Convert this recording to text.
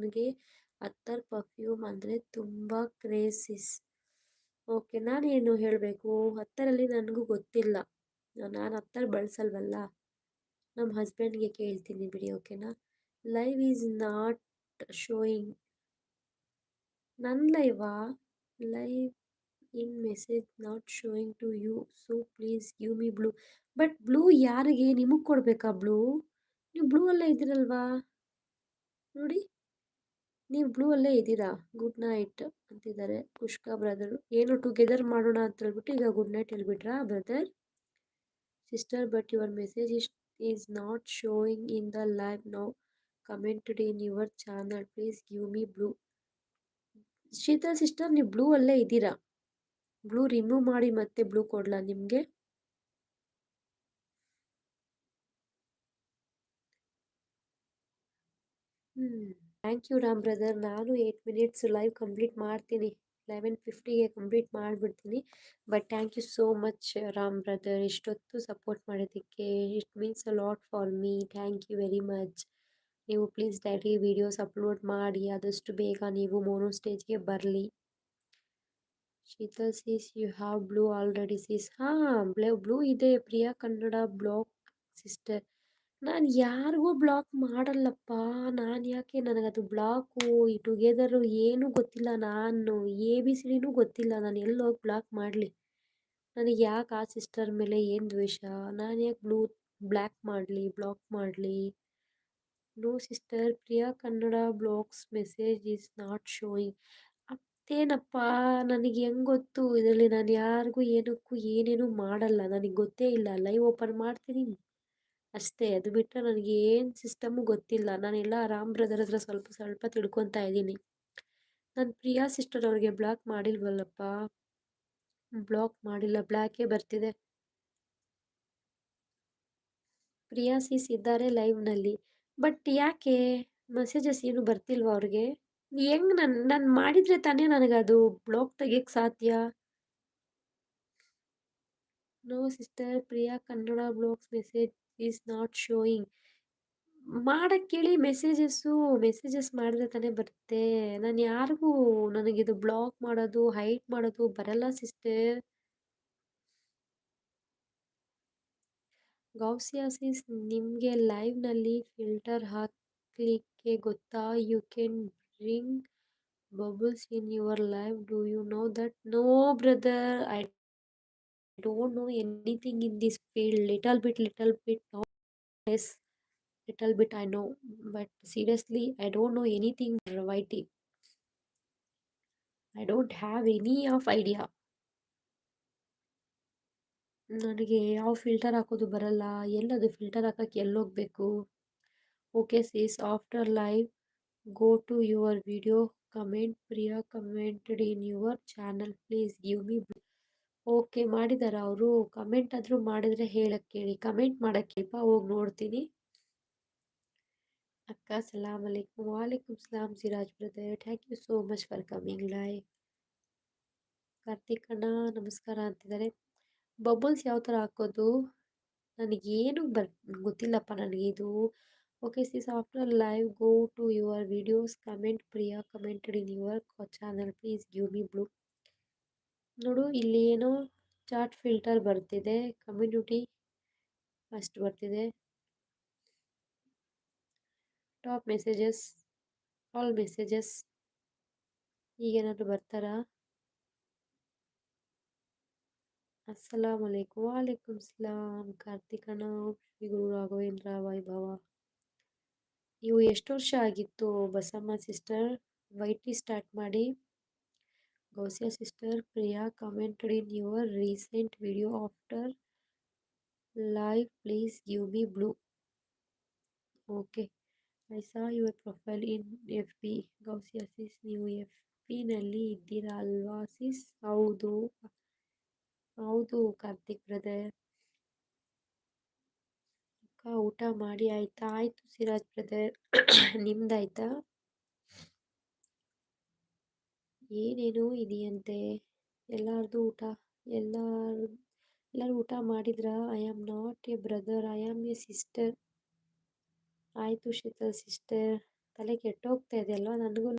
ನನಗೆ ಅತ್ತರ್ ಪರ್ಫ್ಯೂಮ್ ಅಂದರೆ ತುಂಬ ಕ್ರೇಜಿಸ್. ಓಕೆ, ನಾನೇನು ಹೇಳಬೇಕು, ಅತ್ತರಲ್ಲಿ ನನಗೂ ಗೊತ್ತಿಲ್ಲ, ನಾನು ಅತ್ತರ್ ಬಳಸಲ್ವಲ್ಲ. ನಮ್ಮ ಹಸ್ಬೆಂಡ್ಗೆ ಕೇಳ್ತೀನಿ ಬಿಡಿ, ಓಕೆನಾ. Live is not showing. ನನ್ನ live in message not showing to you, so please give me blue. But blue ಯಾರಿಗೆ? ನಿಮಗೆ ಕೊಡಬೇಕಾ ಬ್ಲೂ? ನೀವು ಬ್ಲೂ ಅಲ್ಲೇ ಇದ್ದೀರಲ್ವಾ ನೋಡಿ, ನೀವು ಬ್ಲೂ ಅಲ್ಲೇ ಇದ್ದೀರಾ. ಗುಡ್ ನೈಟ್ ಅಂತಿದ್ದಾರೆ ಕುಷ್ಕಾ ಬ್ರದರು. ಏನು ಟುಗೆದರ್ ಮಾಡೋಣ ಅಂತ ಹೇಳ್ಬಿಟ್ಟು ಈಗ ಗುಡ್ ನೈಟ್ ಹೇಳ್ಬಿಟ್ರಾ brother? Sister, but your message is not showing in the live now. Commented in your channel, please give me blue. Sheetal sister, ನೀವು ಬ್ಲೂ ಅಲ್ಲೇ ಇದ್ದೀರಾ. ಬ್ಲೂ ರಿಮೂವ್ ಮಾಡಿ ಮತ್ತೆ ಬ್ಲೂ ಕೊಡ್ಲಾ ನಿಮಗೆ? Thank you Ram brother. ನಾನು 8 ಮಿನಿಟ್ಸ್ ಲೈವ್ ಕಂಪ್ಲೀಟ್ ಮಾಡ್ತೀನಿ, 11:50ಗೆ ಕಂಪ್ಲೀಟ್ ಮಾಡಿಬಿಡ್ತೀನಿ. But thank you so much Ram brother, ಇಷ್ಟೊತ್ತು ಸಪೋರ್ಟ್ ಮಾಡೋದಕ್ಕೆ. It means a lot for me. Thank you very much. ನೀವು ಪ್ಲೀಸ್ ಡೈಲಿ ವೀಡಿಯೋಸ್ ಅಪ್ಲೋಡ್ ಮಾಡಿ, ಆದಷ್ಟು ಬೇಗ ನೀವು ಮೋನೋ ಸ್ಟೇಜ್ಗೆ ಬರಲಿ. Sheetal sees you have blue already sees. ಹಾಂ, ಬ್ಲೂ ಇದೆ ಪ್ರಿಯಾ ಕನ್ನಡ ಬ್ಲಾಗ್ ಸಿಸ್ಟರ್. ನಾನು ಯಾರಿಗೂ ಬ್ಲಾಕ್ ಮಾಡಲ್ಲಪ್ಪ. ನಾನು ಯಾಕೆ, ನನಗದು ಬ್ಲಾಕು ಈ ಟುಗೆದರು ಏನೂ ಗೊತ್ತಿಲ್ಲ. ನಾನು ABCDನೂ ಗೊತ್ತಿಲ್ಲ. ನಾನು ಎಲ್ಲೋಗಿ ಬ್ಲಾಕ್ ಮಾಡಲಿ? ನನಗೆ ಯಾಕೆ ಆ ಸಿಸ್ಟರ್ ಮೇಲೆ ಏನು ದ್ವೇಷ? ನಾನು ಯಾಕೆ ಬ್ಲಾಕ್ ಮಾಡಲಿ? No sister, Priya Kannada blogs message is not showing. ಅತ್ತೇನಪ್ಪ, ನನಗೆ ಹೆಂಗೆ ಗೊತ್ತು ಇದರಲ್ಲಿ? ನಾನು ಯಾರಿಗೂ ಏನಕ್ಕೂ ಏನೇನೂ ಮಾಡಲ್ಲ, ನನಗೆ ಗೊತ್ತೇ ಇಲ್ಲ. ಲೈವ್ ಓಪನ್ ಮಾಡ್ತೀನಿ ಅಷ್ಟೇ, ಅದು ಬಿಟ್ಟರೆ ನನಗೆ ಏನು ಸಿಸ್ಟಮು ಗೊತ್ತಿಲ್ಲ. ನಾನೆಲ್ಲ ರಾಮ್ ಬ್ರದರ್ ಹತ್ರ ಸ್ವಲ್ಪ ಸ್ವಲ್ಪ ತಿಳ್ಕೊತಾ ಇದ್ದೀನಿ. ನಾನು ಪ್ರಿಯಾ ಸಿಸ್ಟರ್ ಅವ್ರಿಗೆ ಬ್ಲಾಕ್ ಮಾಡಿಲ್ವಲ್ಲಪ್ಪ. ಬ್ಲಾಕ್ ಮಾಡಿಲ್ಲ, ಬ್ಲ್ಯಾಕೇ ಬರ್ತಿದೆ. ಪ್ರಿಯಾ ಸೀಸ್ ಇದ್ದಾರೆ ಲೈವ್ನಲ್ಲಿ, ಬಟ್ ಯಾಕೆ ಮೆಸೇಜಸ್ ಏನು ಬರ್ತಿಲ್ವ ಅವ್ರಿಗೆ? ಹೆಂಗ್ ನಾನು ಮಾಡಿದರೆ ತಾನೇ ನನಗದು ಬ್ಲಾಕ್ ತೆಗಿಯಕ್ಕೆ ಸಾಧ್ಯ. No sister, Priya Kannada blogs message is not showing. ಮಾಡಕ್ಕೇಳಿ ಮೆಸೇಜಸ್ ಮಾಡಿದ್ರೆ ತಾನೇ ಬರುತ್ತೆ. ನಾನು ಯಾರಿಗೂ ನನಗಿದು ಬ್ಲಾಕ್ ಮಾಡೋದು ಹೈಟ್ ಮಾಡೋದು ಬರಲ್ಲ ಸಿಸ್ಟರ್. ಗೌಸಿಯಾಸಿಸ್, ನಿಮಗೆ ಲೈವ್ನಲ್ಲಿ ಫಿಲ್ಟರ್ ಹಾಕ್ಲಿಕ್ಕೆ ಗೊತ್ತಾ? You can bring bubbles in your live, do you know that? No brother, I don't know anything in this field. Little bit no. Yes, little bit I know, but seriously, I don't know anything YT. I don't have any of idea. ನನಗೆ ಯಾವ filter ಹಾಕೋದು ಬರಲ್ಲ. ಎಲ್ಲದು filter ಹಾಕಕ್ಕೆ ಎಲ್ಲೋಗಬೇಕು? Okay sis, after live go to your video comment. Priya commented in your channel, please give me blue. Okay, ಮಾಡಿದಾರ ಅವರು? Comment ಆದರೂ ಮಾಡಿದರೆ ಹೇಳಕ್ಕೆ ಹೇಳಿ, ಕಮೆಂಟ್ ಮಾಡೋಕ್ಕಿಲ್ಪ, ಹೋಗಿ ನೋಡ್ತೀನಿ. ಅಕ್ಕ ಸಲಾಮ್ ಅಲೈಕುಮ್. ವಾಲೇಕುಮ್ ಸಲಾಮ್ Siraj brother, thank you so much for coming live. Karthik ಅಣ್ಣ ನಮಸ್ಕಾರ ಅಂತಿದ್ದಾರೆ. ಬಬಲ್ಸ್ ಯಾವ ಥರ ಹಾಕೋದು? ನನಗೇನು ಗೊತ್ತಿಲ್ಲಪ್ಪ ನನಗಿದು. Okay sis, after live go to your videos comment. Priya commented in your channel, please give me blue. ನೋಡು, ಇಲ್ಲಿ ಏನೋ ಚಾಟ್ ಫಿಲ್ಟರ್ ಬರ್ತಿದೆ, ಕಮ್ಯುನಿಟಿ ಅಷ್ಟು ಬರ್ತಿದೆ, ಟಾಪ್ ಮೆಸೇಜಸ್, ಆಲ್ ಮೆಸೇಜಸ್, ಈಗೇನಾದರೂ ಬರ್ತಾರಾ? ಅಸ್ಸಲಾಮ್ ಅಲೈಕುಮ್. ವಾಲೇಕುಮ್ ಸಲಾಮ್ ಕಾರ್ತಿಕ್ ಅಣ್ಣ, ಶ್ರೀ ಗುರು ರಾಘವೇಂದ್ರ ವೈಭವ. ಇವು ಎಷ್ಟು ವರ್ಷ ಆಗಿತ್ತು ಬಸಮ್ಮ ಸಿಸ್ಟರ್? YT ಸ್ಟಾರ್ಟ್ ಮಾಡಿ. Gousiya sister, Priya commented in your recent video after live, please give me blue. Okay, I saw your profile in FB. Gousiya sis, ನೀವು FBನಲ್ಲಿ ಇದ್ದೀರಾ ಅಲ್ವಾ ಸಿಸ್? ಹೌದು ಕಾರ್ತಿಕ್ ಬ್ರದರ್. ಅಕ್ಕ ಊಟ ಮಾಡಿ ಆಯ್ತಾ? ಆಯಿತು ಸಿರಾಜ್ ಬ್ರದರ್, ನಿಮ್ದಾಯ್ತಾ? ಏನೇನು ಇದೆಯಂತೆ ಎಲ್ಲರದು ಊಟ? ಎಲ್ಲರೂ ಊಟ ಮಾಡಿದ್ರಾ? I am not A brother, I am A sister. ಆಯಿತು ಶೀತಲ್ ಸಿಸ್ಟರ್, ತಲೆ ಕೆಟ್ಟೋಗ್ತಾ ಇದೆ ಅಲ್ವಾ ನನಗೂ